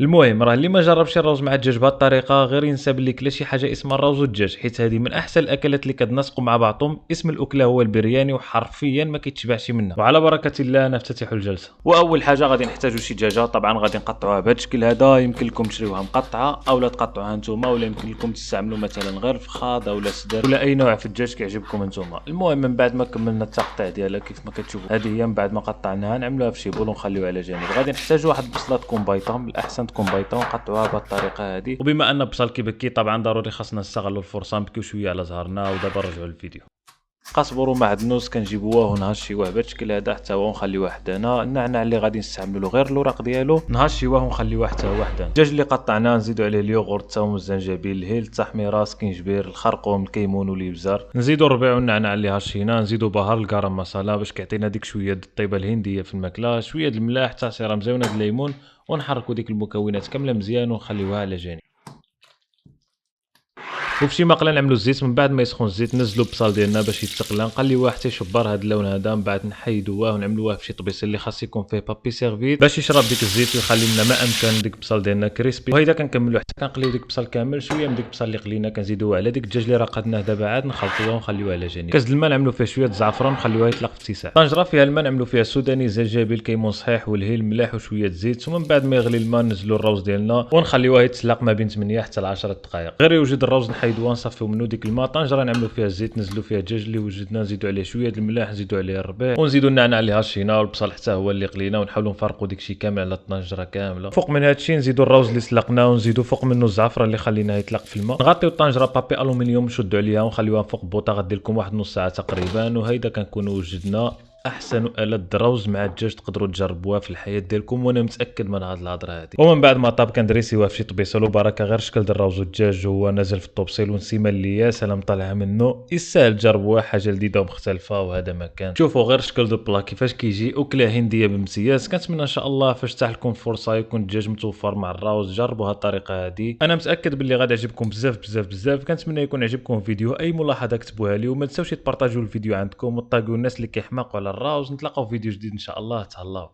المهم راه اللي ما جربش الروز مع الدجاج بهذه الطريقه غير ينسى بلي كلا شي حاجه اسمها الروز والدجاج، حيت هذه من احسن الاكلات اللي كتناسقوا مع بعضهم. اسم الاكله هو البرياني وحرفيا ما كيتشبعش منها. وعلى بركه الله نفتتح الجلسه. واول حاجه غادي نحتاجوا شي دجاجه، طبعا غادي نقطعوها بهذا الشكل هذا. يمكن لكم تشريوها مقطعه اولا تقطعوها نتوما، ولا يمكن لكم تستعملوا مثلا غير فخاض اولا صدر ولا اي نوع في الدجاج كيعجبكم نتوما. المهم من بعد ما كملنا التقطيع ديالها كيف ما كتشوفوا، هذه هي من بعد ما قطعناها نعملوها في شي بول ونخليوها على جانب. غادي نحتاجوا واحد البصله تكون بيضاء، من الاحسن تكون بيضاء، ونقطعوها بهذه الطريقه هذه. وبما ان البصل كيبكي طبعا ضروري خاصنا نستغلوا الفرصه نبكيو شويه على زهرنا. ودابا نرجعوا للفيديو. قصبروا معدنوس كنجيبوه ونهشيوه بهذا الشكل هذا حتى هو ونخليوه حدانا. النعناع اللي غادي نستعملوا له غير الوراق ديالو نهشيوه ونخليوه حتى هو حدانا. الدجاج اللي قطعناه نزيدوا عليه اليوغورت، الثوم، الزنجبيل، الهيل، التحميره، سكينجبير، الخرقوم، الكيمون والابزار. نزيدوا الربيع والنعناع اللي هشيناه. نزيدوا بهار الكرم مسالا باش كيعطينا ديك شويه د الطيبه الهنديه في الماكله. شويه د الملاح، تعصيره مزيونه د الليمون. ونحركوا ديك المكونات كامله مزيان ونخليوها على جانب. وفي شي مقله نعملوا الزيت. من بعد ما يسخن الزيت نزلوا البصل ديالنا باش يتقلى، نقليوه حتى يشبر هذا اللون هذا. من بعد نحيدوه ونعملوه في شي طبيسه اللي خاص يكون فيه بابي سيرفيت باش يشرب ديك الزيت ويخلي لنا ما امكن ديك البصل ديالنا كريسبي. وهيدا كنكملوا حتى كنقليو ديك البصل كامل. شويه من ديك البصل اللي قلينا كنزيدوه على ديك الدجاج اللي راقدناه دابا عاد نخلطوه ونخليوه على جانب. كاس الماء نعملوا فيه شويه الزعفران ونخليوها يطلق في اتساع. طنجره فيها الماء نعملوا فيها سوداني، زنجبيل، كيمون صحيح والهيل، ملاح وشويه زيت. ومن بعد ما يغلي الماء نزلوا الروز ديالنا ونخليوه يتسلق ما بين 8 حتى ل 10 دقائق. غير يوجد الروز نحيدوه ونصفيو منه ديك الماء. طنجره نعملوا فيها الزيت، نزلوا فيها الدجاج اللي وجدنا، نزيدوا عليه شويه الملاح، نزيدوا عليه الربيع، ونزيدوا النعناع اللي هشيناه والبصل حتى هو اللي قلينا، ونحاولوا نفرقوا داكشي كامل على الطنجره كامله. فوق من هادشي نزيدوا الروز اللي سلقناه، ونزيدوا فوق منه الزعفران اللي خليناه يطلق في الماء. نغطيو الطنجره بابي الومنيوم، نشدوا عليها ونخليوها فوق بوطه غدير لكم واحد نص ساعه تقريبا. وهيدا كنكونوا وجدنا احسن الات الروز مع الدجاج تقدروا تجربوها في الحياه ديالكم، وانا متاكد من هاد الهضره هادي. ومن بعد ما طاب كندريسيوها في شي طبيصه وبركه. غير شكل د الروز والدجاج وهو نازل في الطوبسيل ونسيمه اللي يا سلام طالعه منه. يستاهل تجربوها، حاجه جديده ومختلفه وهذا ما كان. شوفوا غير شكل دو بلا كيفاش كيجي، اكله هنديه بامتياز. كنتمنى ان شاء الله فاش تاح لكم فرصه يكون الدجاج متوفر مع الروز جربوا هاد الطريقه هادي. انا متاكد باللي غادي يعجبكم بزاف بزاف بزاف. كنتمنى يكون عجبكم الفيديو. اي ملاحظه كتبوها لي، وما تنساوش تبارطاجيو الفيديو عندكم وتطاقوا الناس اللي كيحماقوا على الروز. نتلاقاو في فيديو جديد ان شاء الله. تهلاو.